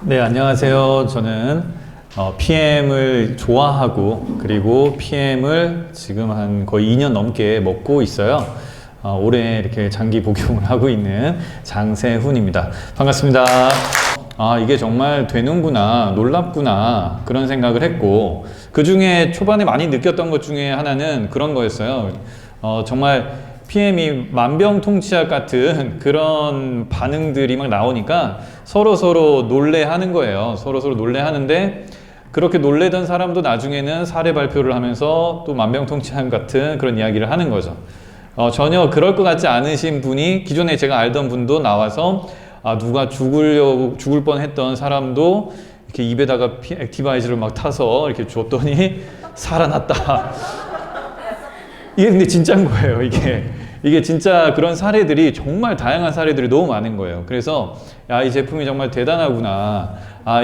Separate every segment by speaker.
Speaker 1: 네, 안녕하세요. 저는 PM을 좋아하고 그리고 PM을 지금 한 거의 2년 넘게 먹고 있어요. 올해 이렇게 장기 복용을 하고 있는 장세훈입니다. 반갑습니다. 이게 정말 되는구나, 놀랍구나 그런 생각을 했고, 그 중에 초반에 많이 느꼈던 것 중에 하나는 그런 거였어요. 정말 PM이 만병통치약 같은 그런 반응들이 막 나오니까 서로 놀래하는 거예요. 서로 놀래하는데, 그렇게 놀래던 사람도 나중에는 사례 발표를 하면서 또 만병통치약 같은 그런 이야기를 하는 거죠. 전혀 그럴 것 같지 않으신 분이, 기존에 제가 알던 분도 나와서 누가 죽을 뻔했던 사람도 이렇게 입에다가 액티바이저를 막 타서 이렇게 줬더니 살아났다. 이게 근데 진짜인 거예요. 이게 진짜 그런 사례들이, 정말 다양한 사례들이 너무 많은 거예요. 그래서 이 제품이 정말 대단하구나.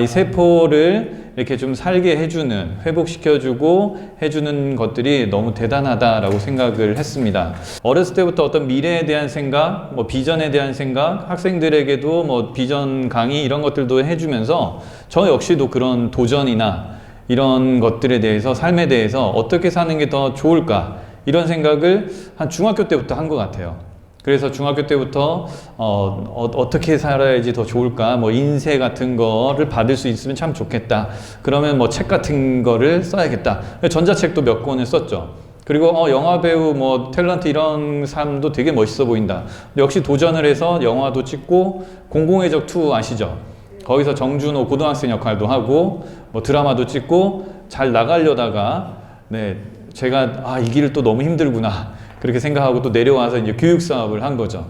Speaker 1: 이 세포를 이렇게 좀 살게 해주는, 회복시켜주고 해주는 것들이 너무 대단하다라고 생각을 했습니다. 어렸을 때부터 어떤 미래에 대한 생각, 비전에 대한 생각, 학생들에게도 비전 강의 이런 것들도 해주면서 저 역시도 그런 도전이나 이런 것들에 대해서, 삶에 대해서 어떻게 사는 게 더 좋을까, 이런 생각을 한 중학교 때부터 한 것 같아요. 그래서 중학교 때부터 어떻게 살아야지 더 좋을까, 인쇄 같은 거를 받을 수 있으면 참 좋겠다. 그러면 책 같은 거를 써야겠다. 전자책도 몇 권을 썼죠. 그리고 영화배우, 탤런트 이런 사람도 되게 멋있어 보인다. 역시 도전을 해서 영화도 찍고, 공공의 적 2 아시죠? 거기서 정준호 고등학생 역할도 하고, 드라마도 찍고 잘 나가려다가, 제가 이 길을 또 너무 힘들구나 그렇게 생각하고 또 내려와서 이제 교육 사업을 한 거죠.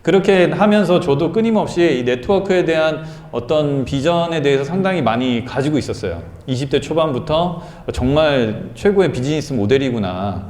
Speaker 1: 그렇게 하면서 저도 끊임없이 이 네트워크에 대한 어떤 비전에 대해서 상당히 많이 가지고 있었어요. 20대 초반부터 정말 최고의 비즈니스 모델이구나,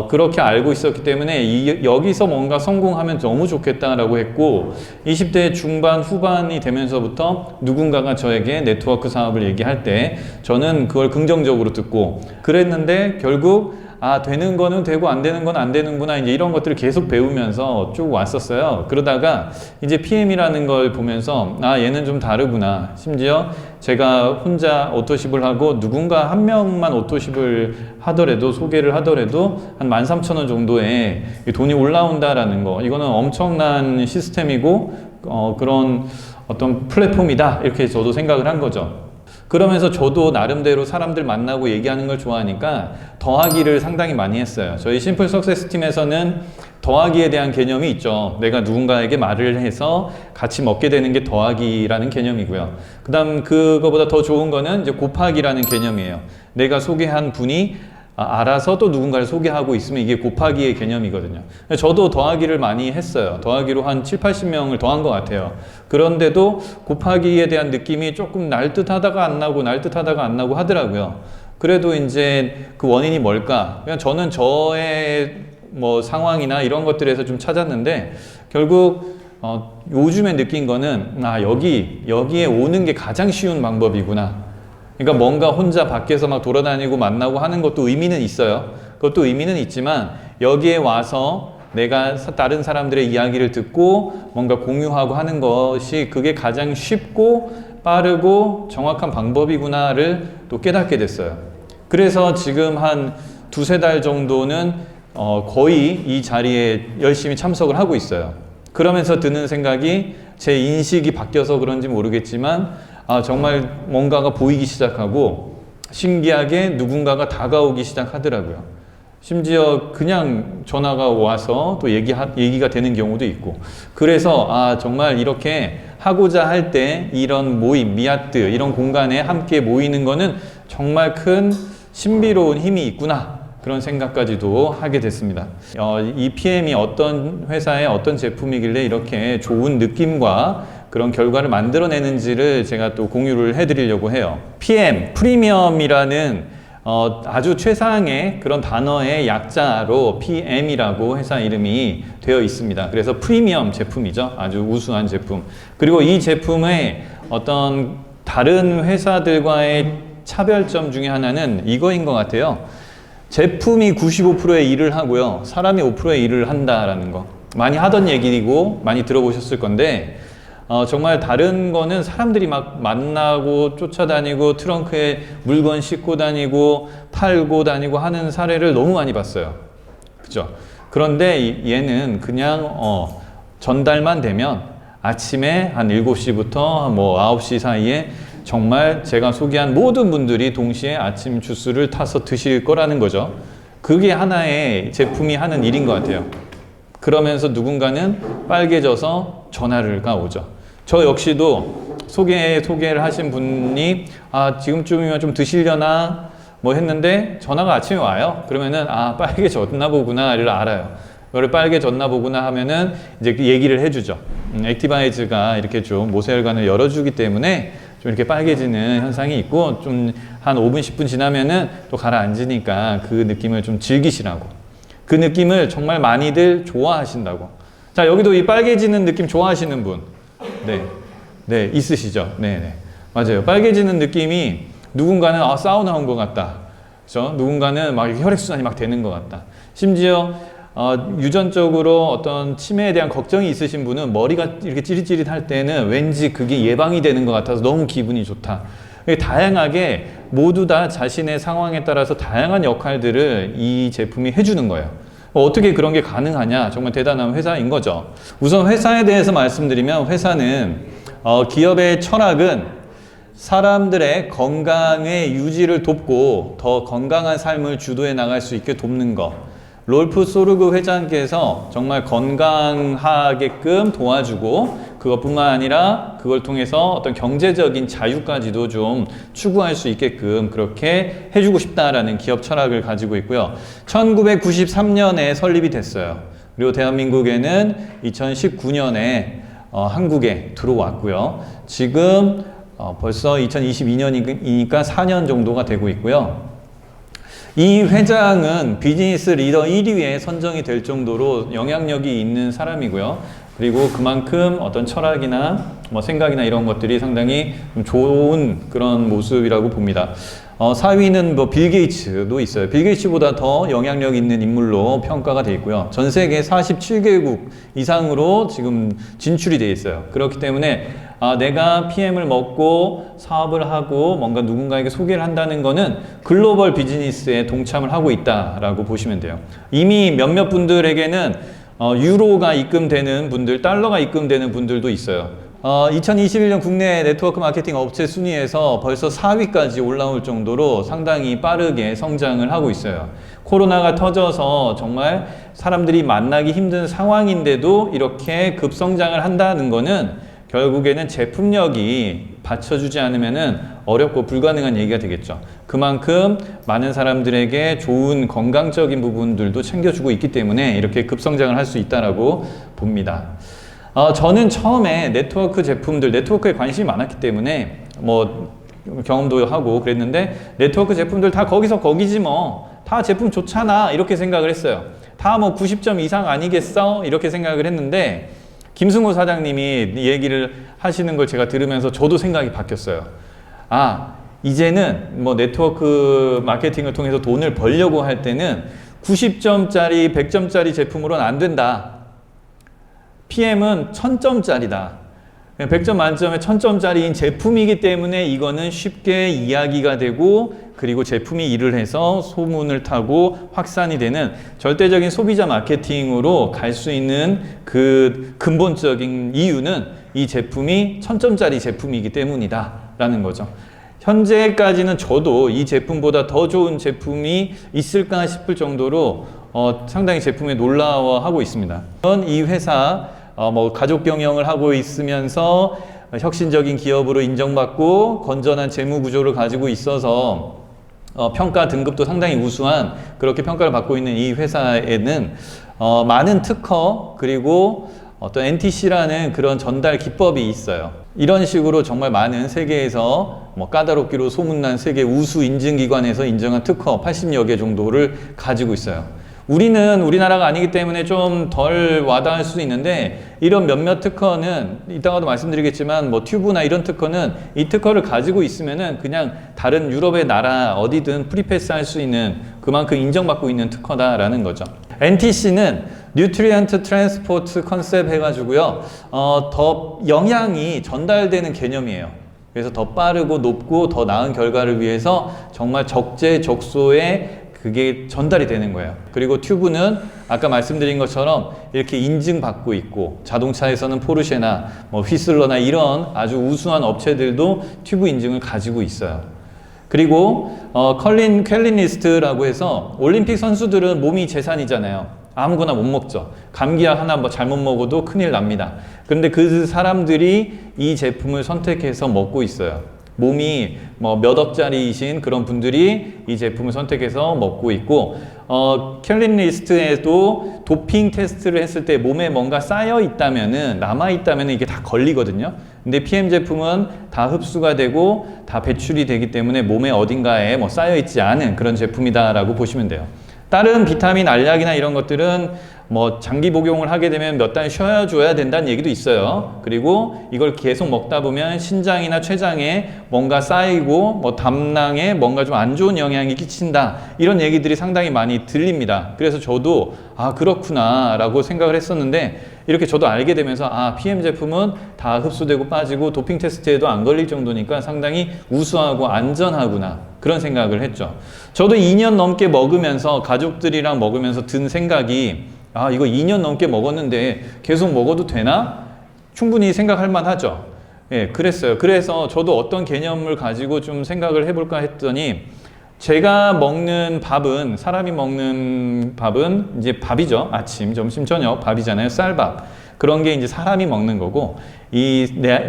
Speaker 1: 그렇게 알고 있었기 때문에 여기서 뭔가 성공하면 너무 좋겠다라고 했고, 20대 중반 후반이 되면서부터 누군가가 저에게 네트워크 사업을 얘기할 때 저는 그걸 긍정적으로 듣고 그랬는데, 결국 되는 거는 되고 안 되는 건 안 되는구나, 이제 이런 것들을 계속 배우면서 쭉 왔었어요. 그러다가 이제 PM이라는 걸 보면서 얘는 좀 다르구나. 심지어 제가 혼자 오토십을 하고 누군가 한 명만 오토십을 하더라도, 소개를 하더라도 한 13,000원 정도의 돈이 올라온다라는 거, 이거는 엄청난 시스템이고 그런 어떤 플랫폼이다, 이렇게 저도 생각을 한 거죠. 그러면서 저도 나름대로 사람들 만나고 얘기하는 걸 좋아하니까 더하기를 상당히 많이 했어요. 저희 심플 석세스 팀에서는 더하기에 대한 개념이 있죠. 내가 누군가에게 말을 해서 같이 먹게 되는 게 더하기라는 개념이고요. 그 다음 그거보다 더 좋은 거는 이제 곱하기라는 개념이에요. 내가 소개한 분이 알아서 또 누군가를 소개하고 있으면 이게 곱하기의 개념이거든요. 저도 더하기를 많이 했어요. 더하기로 한 7, 80명을 더한 것 같아요. 그런데도 곱하기에 대한 느낌이 조금 날 듯 하다가 안 나고, 날 듯 하다가 안 나고 하더라고요. 그래도 이제 그 원인이 뭘까? 그냥 저는 저의 상황이나 이런 것들에서 좀 찾았는데, 결국 요즘에 느낀 거는 여기에 오는 게 가장 쉬운 방법이구나. 그러니까 뭔가 혼자 밖에서 막 돌아다니고 만나고 하는 것도 의미는 있어요. 그것도 의미는 있지만, 여기에 와서 내가 다른 사람들의 이야기를 듣고 뭔가 공유하고 하는 것이, 그게 가장 쉽고 빠르고 정확한 방법이구나를 또 깨닫게 됐어요. 그래서 지금 한 2-3달 정도는 거의 이 자리에 열심히 참석을 하고 있어요. 그러면서 드는 생각이, 제 인식이 바뀌어서 그런지 모르겠지만 정말 뭔가가 보이기 시작하고, 신기하게 누군가가 다가오기 시작하더라고요. 심지어 그냥 전화가 와서 또 얘기가 되는 경우도 있고, 그래서 정말 이렇게 하고자 할 때 이런 모임, 미아트 이런 공간에 함께 모이는 거는 정말 큰 신비로운 힘이 있구나, 그런 생각까지도 하게 됐습니다. 이 PM이 어떤 회사의 어떤 제품이길래 이렇게 좋은 느낌과 그런 결과를 만들어내는지를 제가 또 공유를 해드리려고 해요. PM, 프리미엄이라는 아주 최상의 그런 단어의 약자로 PM이라고 회사 이름이 되어 있습니다. 그래서 프리미엄 제품이죠. 아주 우수한 제품. 그리고 이 제품의 어떤 다른 회사들과의 차별점 중에 하나는 이거인 것 같아요. 제품이 95%의 일을 하고요, 사람이 5%의 일을 한다라는 거. 많이 하던 얘기고 많이 들어보셨을 건데, 정말 다른 거는 사람들이 막 만나고 쫓아다니고 트렁크에 물건 싣고 다니고 팔고 다니고 하는 사례를 너무 많이 봤어요. 그죠? 그런데 얘는 그냥 전달만 되면 아침에 한 7시부터 뭐 9시 사이에 정말 제가 소개한 모든 분들이 동시에 아침 주스를 타서 드실 거라는 거죠. 그게 하나의 제품이 하는 일인 것 같아요. 그러면서 누군가는 빨개져서 전화가 오죠. 저 역시도 소개를 하신 분이 지금쯤이면 좀 드시려나 뭐 했는데 전화가 아침에 와요. 그러면은 빨개졌나 보구나를 알아요. 그걸 빨개졌나 보구나 하면은 이제 얘기를 해주죠. 액티바이즈가 이렇게 좀 모세혈관을 열어주기 때문에 좀 이렇게 빨개지는 현상이 있고 좀 한 5분, 10분 지나면은 또 가라앉으니까 그 느낌을 좀 즐기시라고. 그 느낌을 정말 많이들 좋아하신다고. 자, 여기도 이 빨개지는 느낌 좋아하시는 분. 네, 있으시죠? 네. 맞아요. 빨개지는 느낌이 누군가는 사우나 온 것 같다. 그죠? 누군가는 막 혈액순환이 막 되는 것 같다. 심지어 유전적으로 어떤 치매에 대한 걱정이 있으신 분은 머리가 이렇게 찌릿찌릿할 때는 왠지 그게 예방이 되는 것 같아서 너무 기분이 좋다. 다양하게 모두 다 자신의 상황에 따라서 다양한 역할들을 이 제품이 해주는 거예요. 어떻게 그런 게 가능하냐? 정말 대단한 회사인 거죠. 우선 회사에 대해서 말씀드리면 회사는 기업의 철학은 사람들의 건강의 유지를 돕고 더 건강한 삶을 주도해 나갈 수 있게 돕는 것. 롤프 소르그 회장께서 정말 건강하게끔 도와주고 그것뿐만 아니라 그걸 통해서 어떤 경제적인 자유까지도 좀 추구할 수 있게끔 그렇게 해주고 싶다라는 기업 철학을 가지고 있고요. 1993년에 설립이 됐어요. 그리고 대한민국에는 2019년에 한국에 들어왔고요. 지금 벌써 2022년이니까 4년 정도가 되고 있고요. 이 회장은 비즈니스 리더 1위에 선정이 될 정도로 영향력이 있는 사람이고요. 그리고 그만큼 어떤 철학이나 뭐 생각이나 이런 것들이 상당히 좀 좋은 그런 모습이라고 봅니다. 4위는 뭐 빌 게이츠도 있어요. 빌 게이츠보다 더 영향력 있는 인물로 평가가 되어 있고요. 전 세계 47개국 이상으로 지금 진출이 되어 있어요. 그렇기 때문에 내가 PM을 먹고 사업을 하고 뭔가 누군가에게 소개를 한다는 거는 글로벌 비즈니스에 동참을 하고 있다라고 보시면 돼요. 이미 몇몇 분들에게는 유로가 입금되는 분들, 달러가 입금되는 분들도 있어요. 2021년 국내 네트워크 마케팅 업체 순위에서 벌써 4위까지 올라올 정도로 상당히 빠르게 성장을 하고 있어요. 코로나가 터져서 정말 사람들이 만나기 힘든 상황인데도 이렇게 급성장을 한다는 거는 결국에는 제품력이 받쳐주지 않으면은 어렵고 불가능한 얘기가 되겠죠. 그만큼 많은 사람들에게 좋은 건강적인 부분들도 챙겨주고 있기 때문에 이렇게 급성장을 할 수 있다라고 봅니다. 저는 처음에 네트워크 제품들, 네트워크에 관심이 많았기 때문에 뭐 경험도 하고 그랬는데 네트워크 제품들 다 거기서 거기지 뭐 다 제품 좋잖아 이렇게 생각을 했어요. 다 뭐 90점 이상 아니겠어? 이렇게 생각을 했는데 김승호 사장님이 얘기를 하시는 걸 제가 들으면서 저도 생각이 바뀌었어요. 이제는 뭐 네트워크 마케팅을 통해서 돈을 벌려고 할 때는 90점짜리, 100점짜리 제품으로는 안 된다. PM은 1000점짜리다. 100점 만점에 1000점짜리인 제품이기 때문에 이거는 쉽게 이야기가 되고 그리고 제품이 일을 해서 소문을 타고 확산이 되는 절대적인 소비자 마케팅으로 갈 수 있는 그 근본적인 이유는 이 제품이 1000점짜리 제품이기 때문이다 라는 거죠. 현재까지는 저도 이 제품보다 더 좋은 제품이 있을까 싶을 정도로 상당히 제품에 놀라워하고 있습니다. 이 회사 뭐 가족 경영을 하고 있으면서 혁신적인 기업으로 인정받고 건전한 재무 구조를 가지고 있어서 평가 등급도 상당히 우수한 그렇게 평가를 받고 있는 이 회사에는 많은 특허 그리고 어떤 NTC라는 그런 전달 기법이 있어요. 이런 식으로 정말 많은 세계에서 뭐 까다롭기로 소문난 세계 우수 인증기관에서 인정한 특허 80여 개 정도를 가지고 있어요. 우리는 우리나라가 아니기 때문에 좀 덜 와닿을 수도 있는데 이런 몇몇 특허는 이따가도 말씀드리겠지만 뭐 튜브나 이런 특허는 이 특허를 가지고 있으면은 그냥 다른 유럽의 나라 어디든 프리패스 할 수 있는 그만큼 인정받고 있는 특허다라는 거죠. NTC는 뉴트리언트 트랜스포트 컨셉 해가지고요. 더 영양이 전달되는 개념이에요. 그래서 더 빠르고 높고 더 나은 결과를 위해서 정말 적재적소에 그게 전달이 되는 거예요. 그리고 튜브는 아까 말씀드린 것처럼 이렇게 인증받고 있고, 자동차에서는 포르쉐나 뭐 휘슬러나 이런 아주 우수한 업체들도 튜브 인증을 가지고 있어요. 그리고 퀄리니스트라고 해서 올림픽 선수들은 몸이 재산이잖아요. 아무거나 못 먹죠. 감기약 하나 뭐 잘못 먹어도 큰일 납니다. 그런데 그 사람들이 이 제품을 선택해서 먹고 있어요. 몸이 뭐 몇 억짜리이신 그런 분들이 이 제품을 선택해서 먹고 있고, 캘린리스트에도 도핑 테스트를 했을 때 몸에 뭔가 쌓여 있다면은, 남아 있다면은 이게 다 걸리거든요. 근데 PM 제품은 다 흡수가 되고 다 배출이 되기 때문에 몸에 어딘가에 뭐 쌓여 있지 않은 그런 제품이다라고 보시면 돼요. 다른 비타민, 알약이나 이런 것들은 뭐 장기 복용을 하게 되면 몇 달 쉬어줘야 된다는 얘기도 있어요. 그리고 이걸 계속 먹다 보면 신장이나 췌장에 뭔가 쌓이고 뭐 담낭에 뭔가 좀 안 좋은 영향이 끼친다, 이런 얘기들이 상당히 많이 들립니다. 그래서 저도 아 그렇구나 라고 생각을 했었는데, 이렇게 저도 알게 되면서 아 PM 제품은 다 흡수되고 빠지고 도핑 테스트에도 안 걸릴 정도니까 상당히 우수하고 안전하구나, 그런 생각을 했죠. 저도 2년 넘게 먹으면서, 가족들이랑 먹으면서 든 생각이, 아 이거 2년 넘게 먹었는데 계속 먹어도 되나? 충분히 생각할 만하죠. 예, 그랬어요. 그래서 저도 어떤 개념을 가지고 좀 생각을 해볼까 했더니, 제가 먹는 밥은, 사람이 먹는 밥은 이제 밥이죠. 아침, 점심, 저녁 밥이잖아요. 쌀밥. 그런 게 이제 사람이 먹는 거고,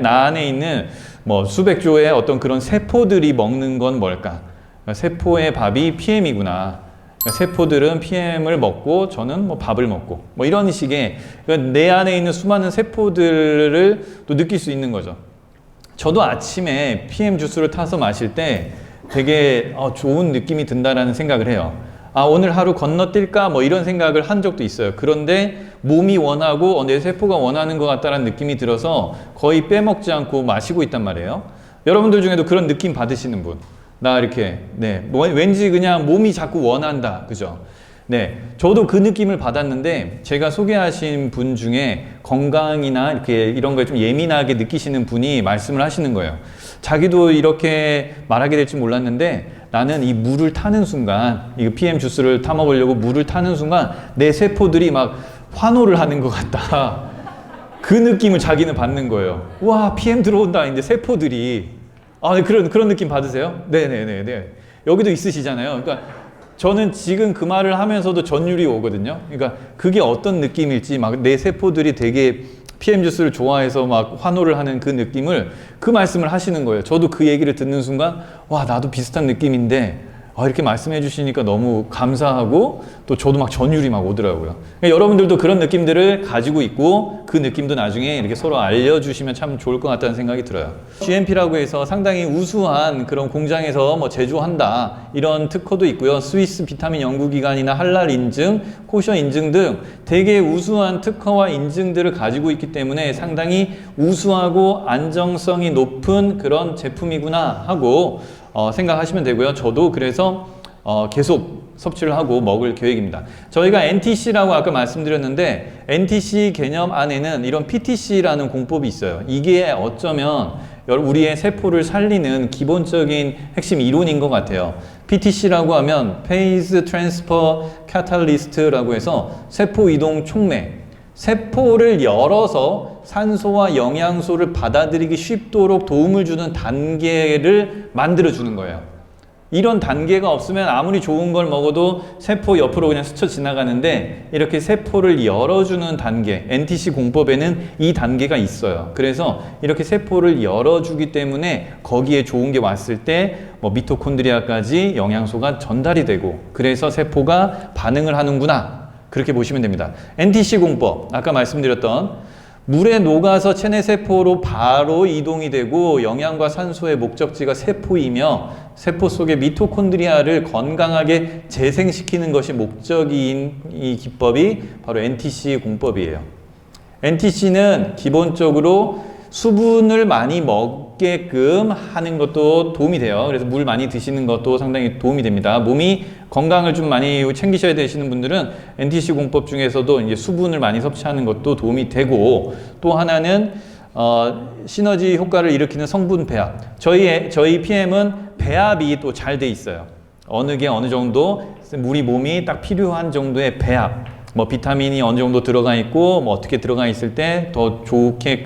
Speaker 1: 나 안에 있는 뭐 수백 조의 어떤 그런 세포들이 먹는 건 뭘까? 그러니까 세포의 밥이 PM이구나. 그러니까 세포들은 PM을 먹고 저는 뭐 밥을 먹고, 뭐 이런 식의, 그러니까 내 안에 있는 수많은 세포들을 또 느낄 수 있는 거죠. 저도 아침에 PM 주스를 타서 마실 때 되게 좋은 느낌이 든다라는 생각을 해요. 아 오늘 하루 건너뛸까 뭐 이런 생각을 한 적도 있어요. 그런데 몸이 원하고 내 세포가 원하는 것 같다는 느낌이 들어서 거의 빼먹지 않고 마시고 있단 말이에요. 여러분들 중에도 그런 느낌 받으시는 분? 나 이렇게 왠지 그냥 몸이 자꾸 원한다, 그죠? 네, 저도 그 느낌을 받았는데, 제가 소개하신 분 중에 건강이나 이렇게 이런 거에 좀 예민하게 느끼시는 분이 말씀을 하시는 거예요. 자기도 이렇게 말하게 될 줄 몰랐는데, 나는 이 물을 타는 순간, 이 PM 주스를 타 먹으려고 물을 타는 순간 내 세포들이 막 환호를 하는 것 같다. 그 느낌을 자기는 받는 거예요. 와, PM 들어온다. 이제 세포들이. 그런 느낌 받으세요? 네네네네. 여기도 있으시잖아요. 그러니까 저는 지금 그 말을 하면서도 전율이 오거든요. 그러니까 그게 어떤 느낌일지, 막 내 세포들이 되게 PM 주스를 좋아해서 막 환호를 하는 그 느낌을, 그 말씀을 하시는 거예요. 저도 그 얘기를 듣는 순간, 와, 나도 비슷한 느낌인데, 이렇게 말씀해 주시니까 너무 감사하고, 또 저도 막 전율이 막 오더라고요. 그러니까 여러분들도 그런 느낌들을 가지고 있고, 그 느낌도 나중에 이렇게 서로 알려주시면 참 좋을 것 같다는 생각이 들어요. GMP라고 해서 상당히 우수한 그런 공장에서 뭐 제조한다, 이런 특허도 있고요. 스위스 비타민 연구기관이나 할랄 인증, 코셔 인증 등 되게 우수한 특허와 인증들을 가지고 있기 때문에 상당히 우수하고 안정성이 높은 그런 제품이구나 하고 생각하시면 되고요. 저도 그래서 계속 섭취를 하고 먹을 계획입니다. 저희가 NTC라고 아까 말씀드렸는데, NTC 개념 안에는 이런 PTC라는 공법이 있어요. 이게 어쩌면 우리의 세포를 살리는 기본적인 핵심 이론인 것 같아요. PTC라고 하면 Phase Transfer Catalyst라고 해서 세포 이동 촉매, 세포를 열어서 산소와 영양소를 받아들이기 쉽도록 도움을 주는 단계를 만들어주는 거예요. 이런 단계가 없으면 아무리 좋은 걸 먹어도 세포 옆으로 그냥 스쳐 지나가는데, 이렇게 세포를 열어주는 단계, NTC 공법에는 이 단계가 있어요. 그래서 이렇게 세포를 열어주기 때문에 거기에 좋은 게 왔을 때 뭐 미토콘드리아까지 영양소가 전달이 되고, 그래서 세포가 반응을 하는구나, 그렇게 보시면 됩니다. NTC 공법, 아까 말씀드렸던 물에 녹아서 체내세포로 바로 이동이 되고, 영양과 산소의 목적지가 세포이며 세포 속의 미토콘드리아를 건강하게 재생시키는 것이 목적인 이 기법이 바로 NTC 공법이에요. NTC는 기본적으로 수분을 많이 먹게끔 하는 것도 도움이 돼요. 그래서 물 많이 드시는 것도 상당히 도움이 됩니다. 몸이 건강을 좀 많이 챙기셔야 되시는 분들은 NTC 공법 중에서도 이제 수분을 많이 섭취하는 것도 도움이 되고, 또 하나는 시너지 효과를 일으키는 성분 배합. 저희 PM은 배합이 또 잘 돼 있어요. 어느 게 어느 정도 우리 몸이 딱 필요한 정도의 배합, 뭐 비타민이 어느 정도 들어가 있고 뭐 어떻게 들어가 있을 때 더 좋게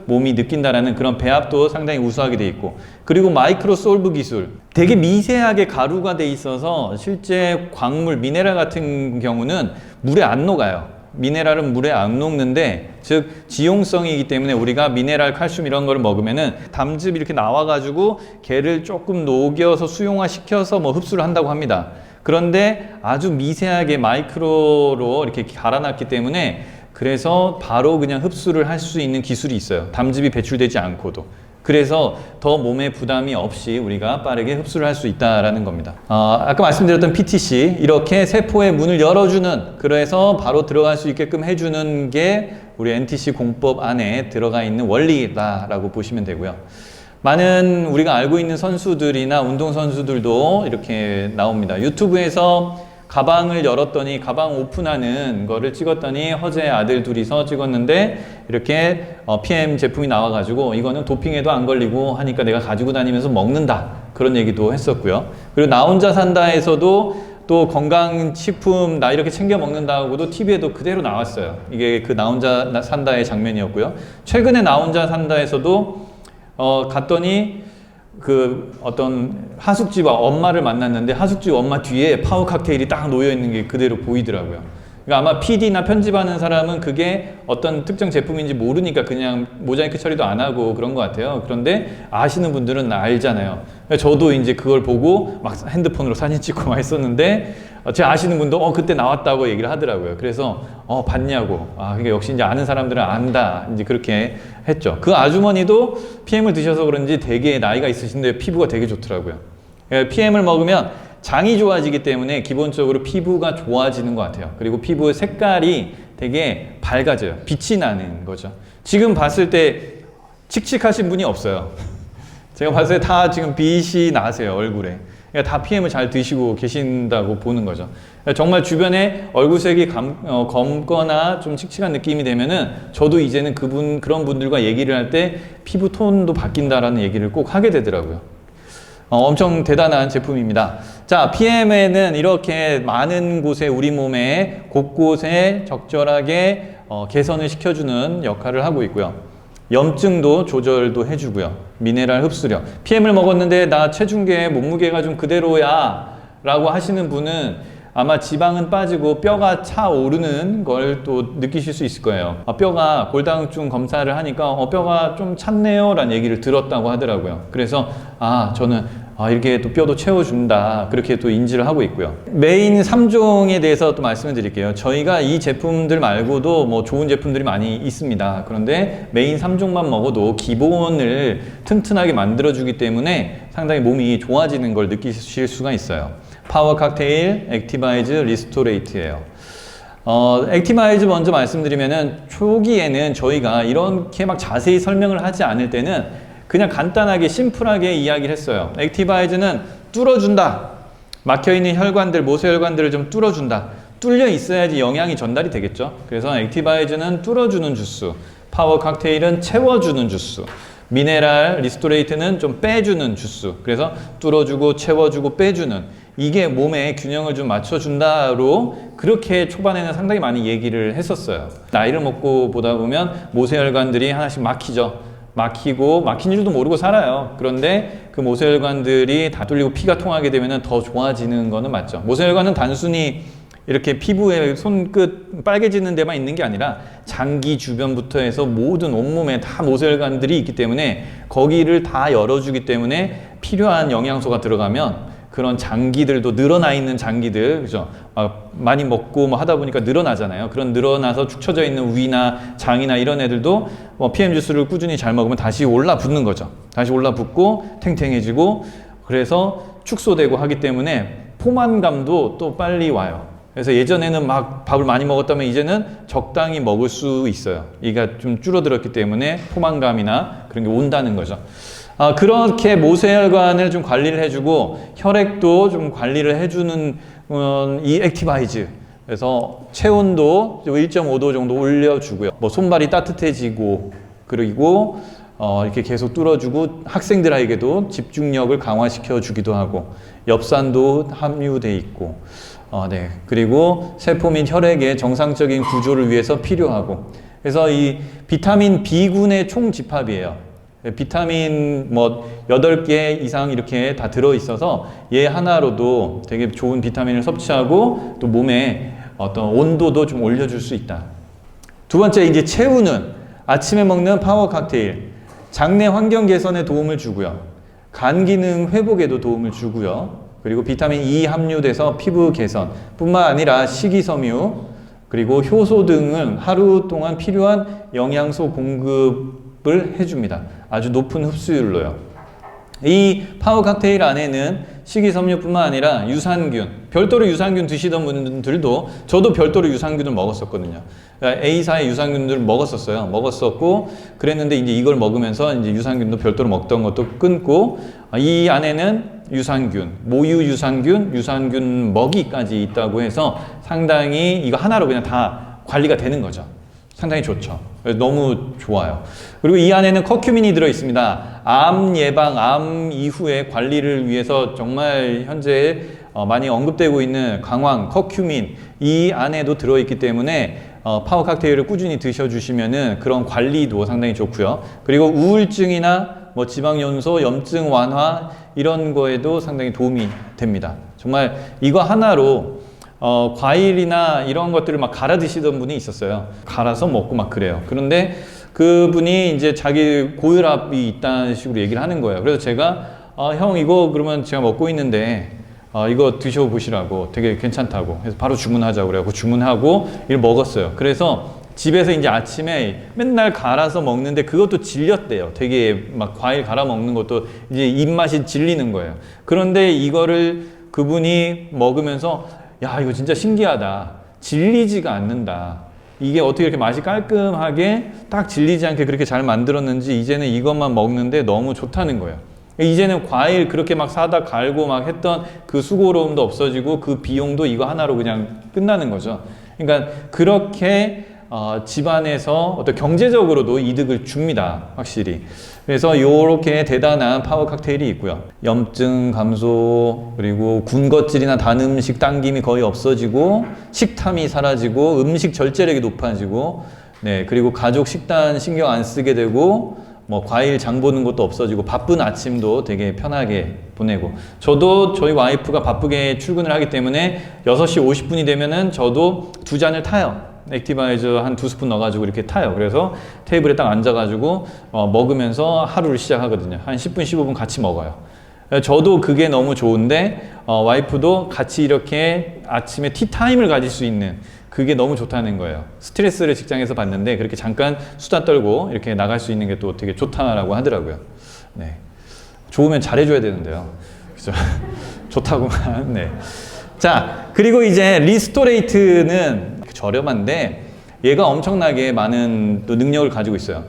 Speaker 1: 몸이 느낀다라는 그런 배합도 상당히 우수하게 돼 있고, 그리고 마이크로 솔브 기술, 되게 미세하게 가루가 돼 있어서 실제 광물 미네랄 같은 경우는 물에 안 녹아요. 미네랄은 물에 안 녹는데, 즉 지용성이기 때문에 우리가 미네랄, 칼슘 이런 거를 먹으면은 담즙이 이렇게 나와가지고 걔를 조금 녹여서 수용화 시켜서 뭐 흡수를 한다고 합니다. 그런데 아주 미세하게 마이크로로 이렇게 갈아놨기 때문에 그래서 바로 그냥 흡수를 할 수 있는 기술이 있어요. 담즙이 배출되지 않고도. 그래서 더 몸에 부담이 없이 우리가 빠르게 흡수를 할 수 있다라는 겁니다. 아까 말씀드렸던 PTC, 이렇게 세포의 문을 열어주는, 그래서 바로 들어갈 수 있게끔 해주는 게 우리 NTC 공법 안에 들어가 있는 원리다라고 보시면 되고요. 많은 우리가 알고 있는 선수들이나 운동선수들도 이렇게 나옵니다. 유튜브에서 가방을 열었더니 가방 오픈하는 거를 찍었더니 허재 아들 둘이서 찍었는데 이렇게 PM 제품이 나와가지고 이거는 도핑에도 안 걸리고 하니까 내가 가지고 다니면서 먹는다, 그런 얘기도 했었고요. 그리고 나 혼자 산다에서도 또 건강식품 나 이렇게 챙겨 먹는다고도 TV에도 그대로 나왔어요. 이게 그 나 혼자 산다의 장면이었고요. 최근에 나 혼자 산다에서도 갔더니 그 어떤 하숙집 엄마를 만났는데 하숙집 엄마 뒤에 파워 칵테일이 딱 놓여 있는 게 그대로 보이더라고요. 그러니까 아마 PD나 편집하는 사람은 그게 어떤 특정 제품인지 모르니까 그냥 모자이크 처리도 안 하고 그런 것 같아요. 그런데 아시는 분들은 알잖아요. 저도 이제 그걸 보고 막 핸드폰으로 사진 찍고 막 했었는데, 제 아시는 분도 그때 나왔다고 얘기를 하더라고요. 그래서 봤냐고. 그러니까 역시 이제 아는 사람들은 안다, 이제 그렇게 했죠. 그 아주머니도 PM을 드셔서 그런지 되게 나이가 있으신데 피부가 되게 좋더라고요. PM을 먹으면 장이 좋아지기 때문에 기본적으로 피부가 좋아지는 것 같아요. 그리고 피부의 색깔이 되게 밝아져요. 빛이 나는 거죠. 지금 봤을 때 칙칙하신 분이 없어요. 제가 봤을 때 다 지금 빛이 나세요, 얼굴에. 그러니까 다 PM을 잘 드시고 계신다고 보는 거죠. 정말 주변에 얼굴색이 검거나 좀 칙칙한 느낌이 되면은 저도 이제는 그런 분들과 얘기를 할 때 피부 톤도 바뀐다라는 얘기를 꼭 하게 되더라고요. 엄청 대단한 제품입니다. 자, PM에는 이렇게 많은 곳에 우리 몸에 곳곳에 적절하게 개선을 시켜주는 역할을 하고 있고요. 염증도 조절도 해주고요. 미네랄 흡수력. PM을 먹었는데 나 체중계 몸무게가 좀 그대로야 라고 하시는 분은 아마 지방은 빠지고 뼈가 차오르는 걸 또 느끼실 수 있을 거예요. 뼈가 골다공증 검사를 하니까 뼈가 좀 찼네요 라는 얘기를 들었다고 하더라고요. 그래서 저는 이렇게 또 뼈도 채워준다, 그렇게 또 인지를 하고 있고요. 메인 3종에 대해서 또 말씀을 드릴게요. 저희가 이 제품들 말고도 뭐 좋은 제품들이 많이 있습니다. 그런데 메인 3종만 먹어도 기본을 튼튼하게 만들어주기 때문에 상당히 몸이 좋아지는 걸 느끼실 수가 있어요. 파워 칵테일, 액티바이즈, 리스토레이트예요. 액티바이즈 먼저 말씀드리면은 초기에는 저희가 이렇게 막 자세히 설명을 하지 않을 때는 그냥 간단하게 심플하게 이야기를 했어요. 액티바이즈는 뚫어준다. 막혀있는 혈관들, 모세혈관들을 좀 뚫어준다. 뚫려 있어야지 영양이 전달이 되겠죠. 그래서 액티바이즈는 뚫어주는 주스, 파워 칵테일은 채워주는 주스, 미네랄, 리스토레이트는 좀 빼주는 주스. 그래서 뚫어주고 채워주고 빼주는, 이게 몸에 균형을 좀 맞춰준다로 그렇게 초반에는 상당히 많이 얘기를 했었어요. 나이를 먹고 보다 보면 모세혈관들이 하나씩 막히죠. 막히고 막힌 줄도 모르고 살아요. 그런데 그 모세혈관들이 다 뚫리고 피가 통하게 되면 더 좋아지는 거는 맞죠. 모세혈관은 단순히 이렇게 피부에 손끝 빨개지는 데만 있는 게 아니라 장기 주변부터 해서 모든 온몸에 다 모세혈관들이 있기 때문에 거기를 다 열어주기 때문에 필요한 영양소가 들어가면 그런 장기들도, 늘어나 있는 장기들, 그죠? 많이 먹고 뭐 하다 보니까 늘어나잖아요. 그런 늘어나서 축 처져 있는 위나 장이나 이런 애들도 PM 주스를 꾸준히 잘 먹으면 다시 올라붙는 거죠. 다시 올라붙고 탱탱해지고, 그래서 축소되고 하기 때문에 포만감도 또 빨리 와요. 그래서 예전에는 막 밥을 많이 먹었다면 이제는 적당히 먹을 수 있어요. 이가 좀 줄어들었기 때문에 포만감이나 그런 게 온다는 거죠. 그렇게 모세혈관을 좀 관리를 해주고 혈액도 좀 관리를 해주는 이 액티바이즈. 그래서 체온도 1.5도 정도 올려주고요. 뭐 손발이 따뜻해지고 그리고 이렇게 계속 뚫어주고 학생들에게도 집중력을 강화시켜 주기도 하고 엽산도 함유돼 있고 네. 그리고 세포 및 혈액의 정상적인 구조를 위해서 필요하고 그래서 이 비타민 B군의 총 집합이에요. 비타민 뭐 8개 이상 이렇게 다 들어있어서 얘 하나로도 되게 좋은 비타민을 섭취하고 또 몸에 어떤 온도도 좀 올려줄 수 있다. 두 번째 이제 체우는 아침에 먹는 파워 칵테일. 장내 환경 개선에 도움을 주고요. 간 기능 회복에도 도움을 주고요. 그리고 비타민 E 함유돼서 피부 개선 뿐만 아니라 식이섬유 그리고 효소 등은 하루 동안 필요한 영양소 공급을 해줍니다. 아주 높은 흡수율로요. 이 파워 칵테일 안에는 식이섬유뿐만 아니라 유산균, 별도로 유산균 드시던 분들도 저도 별도로 유산균을 먹었었거든요. 그러니까 A사의 유산균들을 먹었었고 그랬는데 이제 이걸 먹으면서 이제 유산균도 별도로 먹던 것도 끊고 이 안에는 유산균, 모유 유산균, 유산균 먹이까지 있다고 해서 상당히 이거 하나로 그냥 다 관리가 되는 거죠. 상당히 좋죠. 너무 좋아요. 그리고 이 안에는 커큐민이 들어있습니다. 암 예방, 암 이후의 관리를 위해서 정말 현재 많이 언급되고 있는 강황, 커큐민 이 안에도 들어있기 때문에 파워 칵테일을 꾸준히 드셔주시면은 그런 관리도 상당히 좋고요. 그리고 우울증이나 뭐 지방연소, 염증 완화 이런 거에도 상당히 도움이 됩니다. 정말 이거 하나로 과일이나 이런 것들을 막 갈아 드시던 분이 있었어요. 갈아서 먹고 막 그래요. 그런데 그분이 이제 자기 고혈압이 있다는 식으로 얘기를 하는 거예요. 그래서 제가 형 이거 그러면 제가 먹고 있는데 이거 드셔보시라고 되게 괜찮다고 해서 바로 주문하자고 그래갖고 주문하고 이걸 먹었어요. 그래서 집에서 이제 아침에 맨날 갈아서 먹는데 그것도 질렸대요. 되게 막 과일 갈아 먹는 것도 이제 입맛이 질리는 거예요. 그런데 이거를 그분이 먹으면서 야, 이거 진짜 신기하다. 질리지가 않는다. 이게 어떻게 이렇게 맛이 깔끔하게 딱 질리지 않게 그렇게 잘 만들었는지 이제는 이것만 먹는데 너무 좋다는 거예요. 이제는 과일 그렇게 막 사다 갈고 막 했던 그 수고로움도 없어지고 그 비용도 이거 하나로 그냥 끝나는 거죠. 그러니까 그렇게 집안에서 어떤 경제적으로도 이득을 줍니다. 확실히. 그래서 이렇게 대단한 파워 칵테일이 있고요. 염증 감소, 그리고 군것질이나 단 음식 당김이 거의 없어지고 식탐이 사라지고 음식 절제력이 높아지고 네, 그리고 가족 식단 신경 안 쓰게 되고 뭐 과일 장 보는 것도 없어지고 바쁜 아침도 되게 편하게 보내고 저도 저희 와이프가 바쁘게 출근을 하기 때문에 6시 50분이 되면은 저도 2잔을 타요. 액티바이저 한 2스푼 넣어가지고 이렇게 타요. 그래서 테이블에 딱 앉아가지고 먹으면서 하루를 시작하거든요. 한 10분, 15분 같이 먹어요. 저도 그게 너무 좋은데 와이프도 같이 이렇게 아침에 티타임을 가질 수 있는 그게 너무 좋다는 거예요. 스트레스를 직장에서 받는데 그렇게 잠깐 수다 떨고 이렇게 나갈 수 있는 게 또 되게 좋다라고 하더라고요. 네. 좋으면 잘해줘야 되는데요. 그죠? 좋다고만. 네. 자, 그리고 이제 리스토레이트는 저렴한데 얘가 엄청나게 많은 또 능력을 가지고 있어요.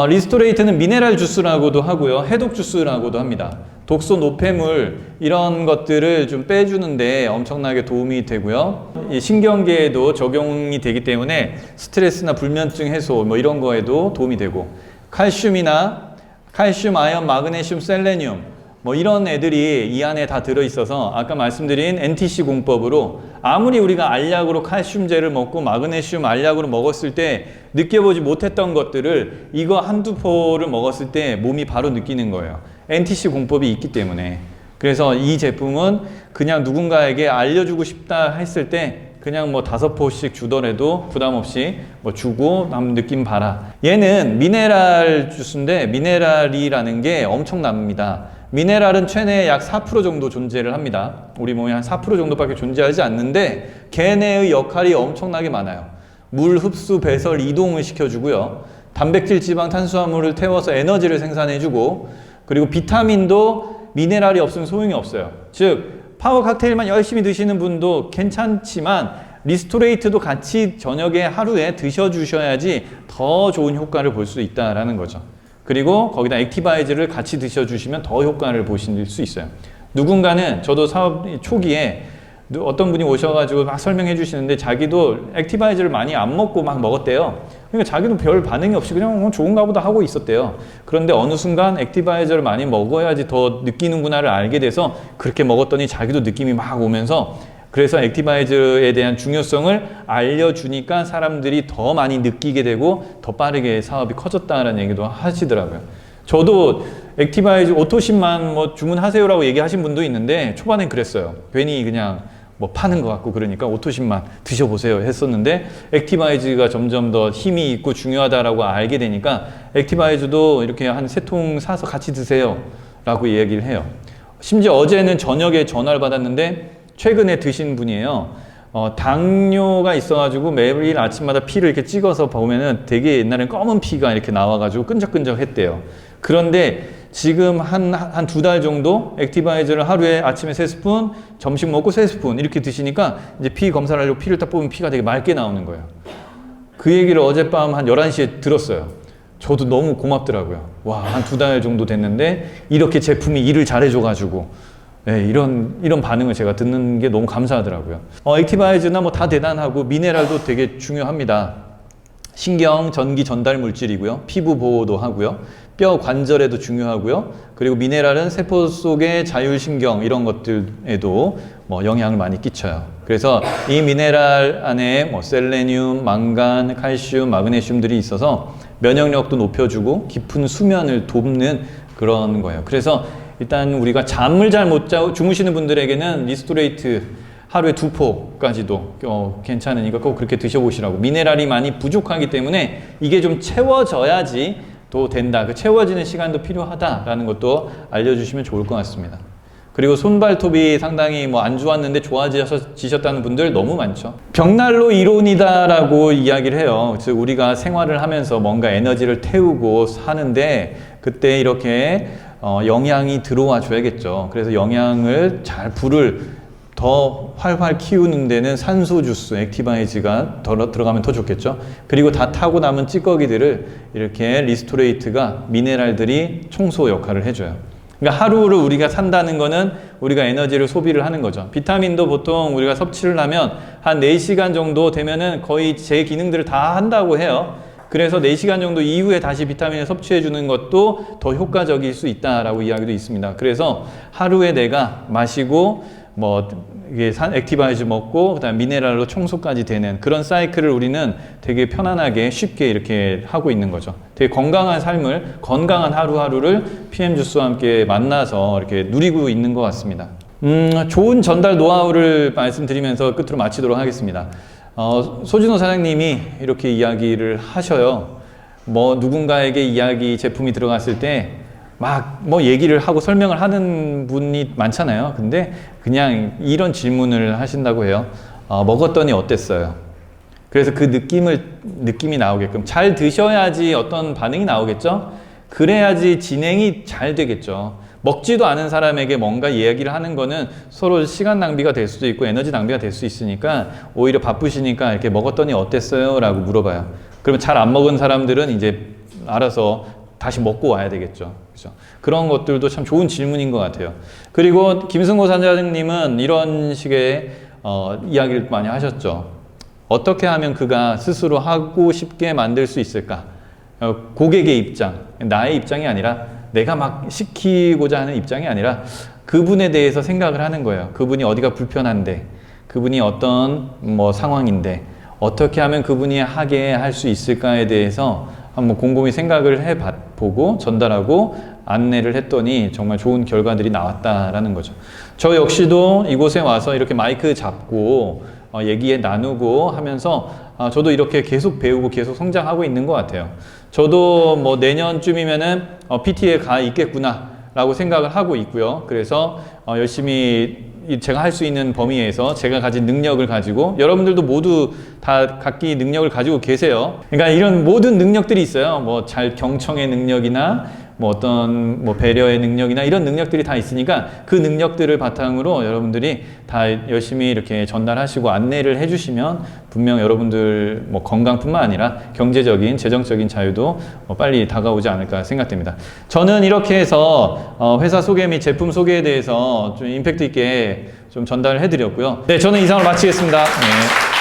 Speaker 1: 리스토레이트는 미네랄 주스라고도 하고요. 해독 주스라고도 합니다. 독소 노폐물 이런 것들을 좀 빼주는데 엄청나게 도움이 되고요. 이 신경계에도 적용이 되기 때문에 스트레스나 불면증 해소 뭐 이런 거에도 도움이 되고 칼슘이나 칼슘, 아연, 마그네슘, 셀레늄 뭐 이런 애들이 이 안에 다 들어있어서 아까 말씀드린 NTC 공법으로 아무리 우리가 알약으로 칼슘제를 먹고 마그네슘 알약으로 먹었을 때 느껴보지 못했던 것들을 이거 한두 포를 먹었을 때 몸이 바로 느끼는 거예요. NTC 공법이 있기 때문에. 그래서 이 제품은 그냥 누군가에게 알려주고 싶다 했을 때 그냥 뭐 5포씩 주더라도 부담 없이 뭐 주고 한번 느낌 봐라. 얘는 미네랄 주스인데 미네랄이라는 게 엄청납니다. 미네랄은 체내에 약 4% 정도 존재를 합니다. 우리 몸에 한 4% 정도밖에 존재하지 않는데 걔네의 역할이 엄청나게 많아요. 물 흡수, 배설, 이동을 시켜주고요. 단백질, 지방, 탄수화물을 태워서 에너지를 생산해주고 그리고 비타민도 미네랄이 없으면 소용이 없어요. 즉 파워 칵테일만 열심히 드시는 분도 괜찮지만 리스토레이트도 같이 저녁에 하루에 드셔주셔야지 더 좋은 효과를 볼 수 있다는 거죠. 그리고 거기다 액티바이즈를 같이 드셔주시면 더 효과를 보실 수 있어요. 누군가는 저도 사업 초기에 어떤 분이 오셔가지고 막 설명해 주시는데 자기도 액티바이즈를 많이 안 먹고 막 먹었대요. 그러니까 자기도 별 반응이 없이 그냥 좋은가 보다 하고 있었대요. 그런데 어느 순간 액티바이저를 많이 먹어야지 더 느끼는구나를 알게 돼서 그렇게 먹었더니 자기도 느낌이 막 오면서, 그래서 액티바이저에 대한 중요성을 알려주니까 사람들이 더 많이 느끼게 되고 더 빠르게 사업이 커졌다는 얘기도 하시더라고요. 저도 액티바이저 오토신만 뭐 주문하세요라고 얘기하신 분도 있는데 초반엔 그랬어요. 괜히 그냥 뭐 파는 것 같고 그러니까 오토신만 드셔보세요 했었는데, 액티바이즈가 점점 더 힘이 있고 중요하다라고 알게 되니까 액티바이즈도 이렇게 한 3통 사서 같이 드세요 라고 얘기를 해요. 심지어 어제는 저녁에 전화를 받았는데 최근에 드신 분이에요. 당뇨가 있어가지고 매일 아침마다 피를 이렇게 찍어서 보면은 되게 옛날엔 검은 피가 이렇게 나와가지고 끈적끈적 했대요. 그런데 지금 한 2달 정도 액티바이저를 하루에 아침에 3스푼, 점심 먹고 3스푼 이렇게 드시니까 이제 피 검사를 하려고 피를 딱 뽑으면 피가 되게 맑게 나오는 거예요. 그 얘기를 어젯밤 한 11시에 들었어요. 저도 너무 고맙더라고요. 와, 한 2달 정도 됐는데 이렇게 제품이 일을 잘해줘가지고 네, 이런 반응을 제가 듣는 게 너무 감사하더라고요. 액티바이즈나 뭐 다 대단하고 미네랄도 되게 중요합니다. 신경 전기 전달 물질이고요. 피부 보호도 하고요. 뼈 관절에도 중요하고요. 그리고 미네랄은 세포 속의 자율신경 이런 것들에도 뭐 영향을 많이 끼쳐요. 그래서 이 미네랄 안에 뭐 셀레늄, 망간, 칼슘, 마그네슘들이 있어서 면역력도 높여주고 깊은 수면을 돕는 그런 거예요. 그래서 일단 우리가 잠을 잘 못 자고 주무시는 분들에게는 리스토레이트 하루에 2포까지도 괜찮으니까 꼭 그렇게 드셔보시라고. 미네랄이 많이 부족하기 때문에 이게 좀 채워져야지 또 된다. 그 채워지는 시간도 필요하다라는 것도 알려주시면 좋을 것 같습니다. 그리고 손발톱이 상당히 뭐 안 좋았는데 좋아지셨다는 분들 너무 많죠. 벽난로 이론이다라고 이야기를 해요. 즉 우리가 생활을 하면서 뭔가 에너지를 태우고 사는데 그때 이렇게 영양이 들어와 줘야겠죠. 그래서 영양을 잘 불을 더 활활 키우는 데는 산소 주스, 액티바이즈가 들어가면 더 좋겠죠. 그리고 다 타고 남은 찌꺼기들을 이렇게 리스토레이트가 미네랄들이 청소 역할을 해줘요. 그러니까 하루를 우리가 산다는 거는 우리가 에너지를 소비를 하는 거죠. 비타민도 보통 우리가 섭취를 하면 한 4시간 정도 되면은 거의 제 기능들을 다 한다고 해요. 그래서 4시간 정도 이후에 다시 비타민을 섭취해 주는 것도 더 효과적일 수 있다라고 이야기도 있습니다. 그래서 하루에 내가 마시고 뭐 이게 액티바이즈 먹고 그다음 미네랄로 청소까지 되는 그런 사이클을 우리는 되게 편안하게 쉽게 이렇게 하고 있는 거죠. 되게 건강한 삶을, 건강한 하루하루를 PM 주스와 함께 만나서 이렇게 누리고 있는 것 같습니다. 좋은 전달 노하우를 말씀드리면서 끝으로 마치도록 하겠습니다. 소진호 사장님이 이렇게 이야기를 하셔요. 뭐 누군가에게 이야기 제품이 들어갔을 때 막 뭐 얘기를 하고 설명을 하는 분이 많잖아요. 근데 그냥 이런 질문을 하신다고 해요. 먹었더니 어땠어요? 그래서 그 느낌이 나오게끔 잘 드셔야지 어떤 반응이 나오겠죠? 그래야지 진행이 잘 되겠죠. 먹지도 않은 사람에게 뭔가 이야기를 하는 거는 서로 시간 낭비가 될 수도 있고 에너지 낭비가 될 수 있으니까 오히려 바쁘시니까 이렇게 먹었더니 어땠어요? 라고 물어봐요. 그러면 잘 안 먹은 사람들은 이제 알아서 다시 먹고 와야 되겠죠. 그렇죠? 그런 것들도 참 좋은 질문인 것 같아요. 그리고 김승호 사장님은 이런 식의 이야기를 많이 하셨죠. 어떻게 하면 그가 스스로 하고 싶게 만들 수 있을까? 고객의 입장, 나의 입장이 아니라 내가 막 시키고자 하는 입장이 아니라 그분에 대해서 생각을 하는 거예요. 그분이 어디가 불편한데, 그분이 어떤 뭐 상황인데 어떻게 하면 그분이 하게 할 수 있을까에 대해서 한번 곰곰이 생각을 해보고 전달하고 안내를 했더니 정말 좋은 결과들이 나왔다라는 거죠. 저 역시도 이곳에 와서 이렇게 마이크 잡고 얘기해 나누고 하면서 저도 이렇게 계속 배우고 계속 성장하고 있는 것 같아요. 저도 뭐 내년쯤이면은 PT에 가 있겠구나 라고 생각을 하고 있고요. 그래서 열심히 제가 할 수 있는 범위에서 제가 가진 능력을 가지고, 여러분들도 모두 다 각기 능력을 가지고 계세요. 그러니까 이런 모든 능력들이 있어요. 뭐 잘 경청의 능력이나 뭐 어떤 뭐 배려의 능력이나 이런 능력들이 다 있으니까 그 능력들을 바탕으로 여러분들이 다 열심히 이렇게 전달하시고 안내를 해주시면 분명 여러분들 뭐 건강뿐만 아니라 경제적인, 재정적인 자유도 빨리 다가오지 않을까 생각됩니다. 저는 이렇게 해서 회사 소개 및 제품 소개에 대해서 좀 임팩트 있게 좀 전달을 해드렸고요. 네, 저는 이상으로 마치겠습니다. 네.